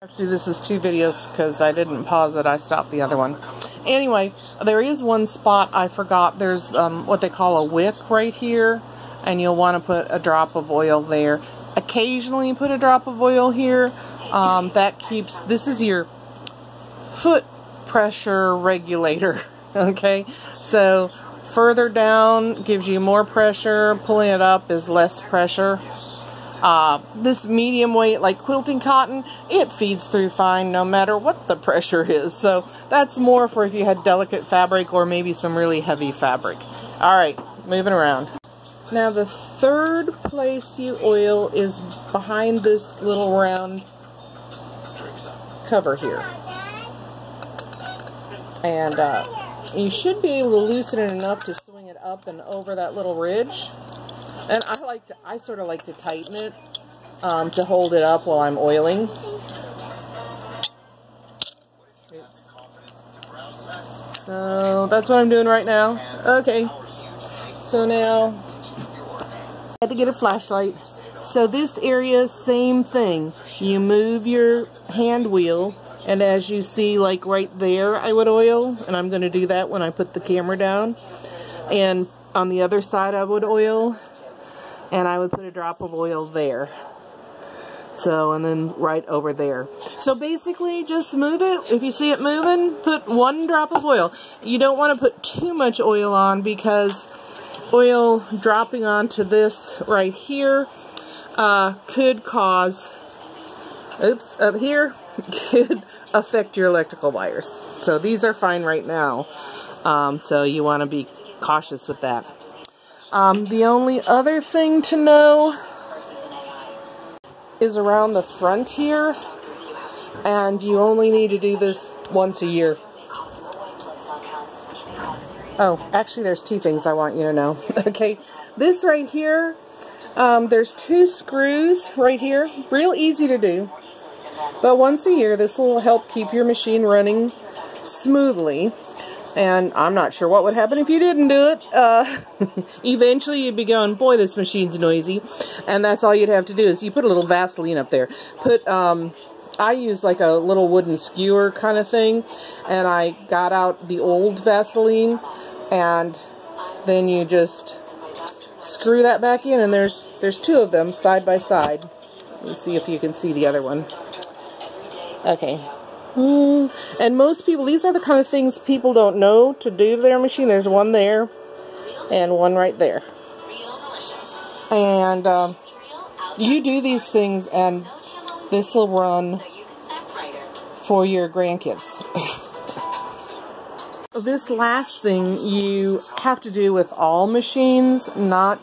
Actually, this is 2 videos because I didn't pause it. I stopped the other one. Anyway, there is one spot I forgot. There's what they call a wick right here, and you'll want to put a drop of oil there. Occasionally put a drop of oil here. That keeps, this is your foot pressure regulator. Okay, so further down gives you more pressure, pulling it up is less pressure. This medium weight, like quilting cotton, it feeds through fine no matter what the pressure is. So that's more for if you had delicate fabric or maybe some really heavy fabric. Alright, moving around. Now the third place you oil is behind this little round cover here. And you should be able to loosen it enough to swing it up and over that little ridge. And I sort of like to tighten it to hold it up while I'm oiling. Oops. So that's what I'm doing right now. Okay. So now I had to get a flashlight. So this area, same thing. You move your hand wheel, and as you see, like right there, I would oil, and I'm going to do that when I put the camera down. And on the other side, I would oil. And I would put a drop of oil there. So, and then right over there. So basically, just move it. If you see it moving, put 1 drop of oil. You don't want to put too much oil on because oil dropping onto this right here could cause, oops, up here, could affect your electrical wires. So these are fine right now. So you want to be cautious with that. The only other thing to know is around the front here, and you only need to do this once a year. Oh, actually there's 2 things I want you to know. Okay, this right here, there's 2 screws right here, real easy to do, but once a year this will help keep your machine running smoothly. And I'm not sure what would happen if you didn't do it. Eventually you'd be going, boy, this machine's noisy. And that's all you'd have to do is you put a little Vaseline up there. I use like a little wooden skewer kind of thing. And I got out the old Vaseline. And then you just screw that back in. And there's 2 of them side by side. Let's see if you can see the other one. Okay. And most people, these are the kind of things people don't know to do to their machine. There's 1 there and 1 right there. And you do these things and this will run for your grandkids. This last thing you have to do with all machines, not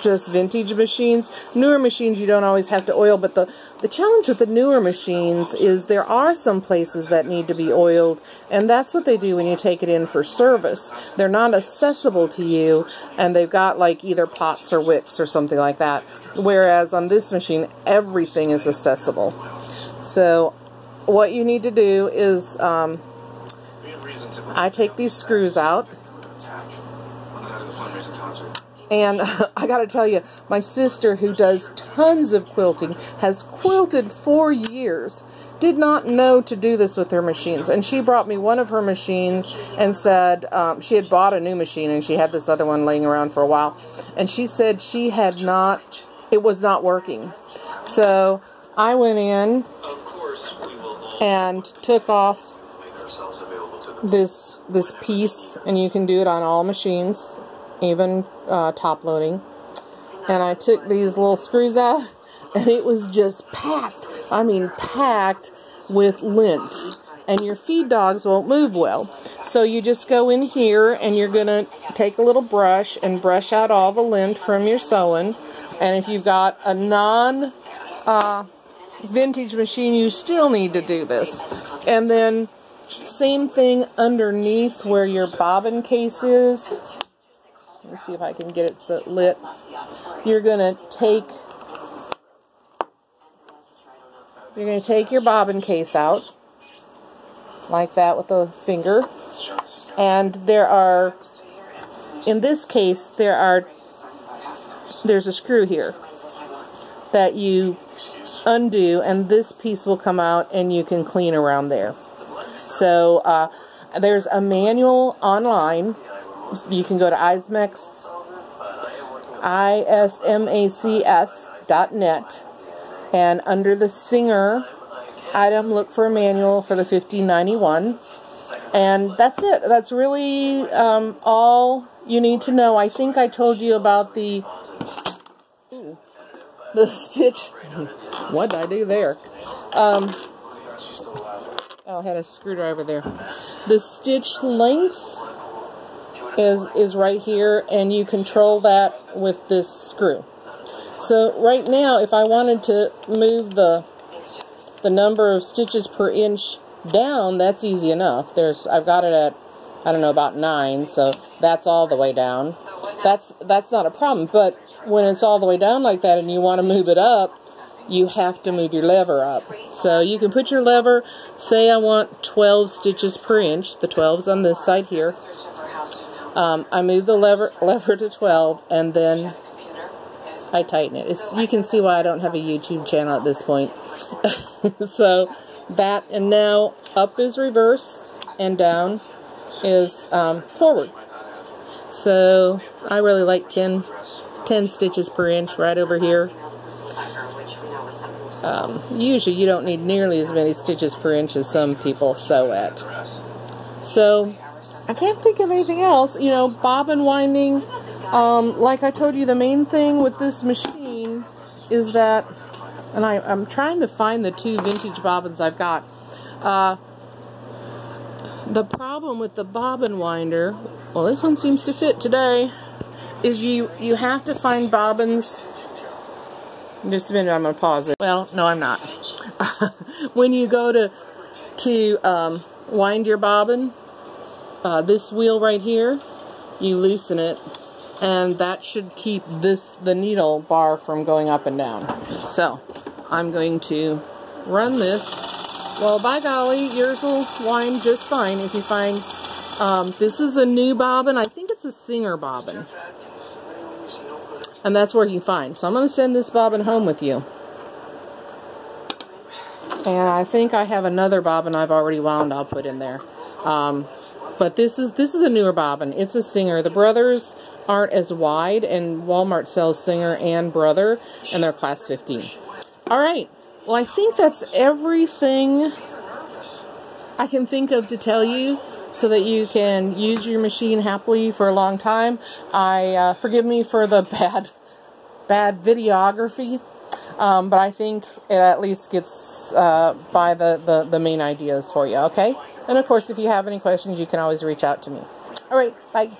just vintage machines. Newer machines you don't always have to oil, but the challenge with the newer machines is there are some places that need to be oiled, and that's what they do when you take it in for service. They're not accessible to you, and they've got like either pots or wicks or something like that. Whereas on this machine, everything is accessible. So what you need to do is, I take these screws out. And I gotta tell you, my sister, who does tons of quilting, has quilted for years, did not know to do this with her machines. And she brought me one of her machines and said, she had bought a new machine and she had this other one laying around for a while. And she said she had not, it was not working. So I went in and took off this piece, and you can do it on all machines, even top loading. And I took these little screws out, and it was just packed. I mean, packed with lint. And your feed dogs won't move well. So you just go in here, and you're going to take a little brush and brush out all the lint from your sewing. And if you've got a non-vintage machine, you still need to do this. And then same thing underneath where your bobbin case is. Let me see if I can get it lit. You're going to take your bobbin case out like that with a finger. And there are, in this case, there's a screw here that you undo, and this piece will come out, and you can clean around there. So there's a manual online. You can go to ismacs.net, and under the Singer item, look for a manual for the 1591. And that's it. That's really all you need to know. I think I told you about the stitch. What did I do there? Oh, I had a screwdriver there. The stitch length is right here, and you control that with this screw. So right now, if I wanted to move the number of stitches per inch down, that's easy enough. I've got it at, I don't know, about 9, so that's all the way down. That's not a problem. But when it's all the way down like that and you want to move it up, you have to move your lever up. So you can put your lever, say I want 12 stitches per inch. The 12's on this side here. I move the lever to 12, and then I tighten it. You can see why I don't have a YouTube channel at this point. So that, and now up is reverse and down is forward. So I really like 10 stitches per inch right over here. Usually you don't need nearly as many stitches per inch as some people sew at. So I can't think of anything else. You know, bobbin winding, like I told you, the main thing with this machine is that, and I'm trying to find the 2 vintage bobbins I've got. The problem with the bobbin winder, well, this one seems to fit today, is you have to find bobbins. Just a minute, I'm going to pause it. Well, no, I'm not. When you go to wind your bobbin, this wheel right here, you loosen it, and that should keep the needle bar from going up and down. So I'm going to run this. Well, by golly, yours will wind just fine if you find, this is a new bobbin. I think it's a Singer bobbin. And that's where you find. So I'm going to send this bobbin home with you. And I think I have another bobbin I've already wound I'll put in there. But this is a newer bobbin. It's a Singer. The Brothers aren't as wide, and Walmart sells Singer and Brother, and they're class 15. Alright. Well, I think that's everything I can think of to tell you so that you can use your machine happily for a long time. Forgive me for the bad videography, but I think it at least gets by the main ideas for you, okay? And of course, if you have any questions, you can always reach out to me. Alright, bye.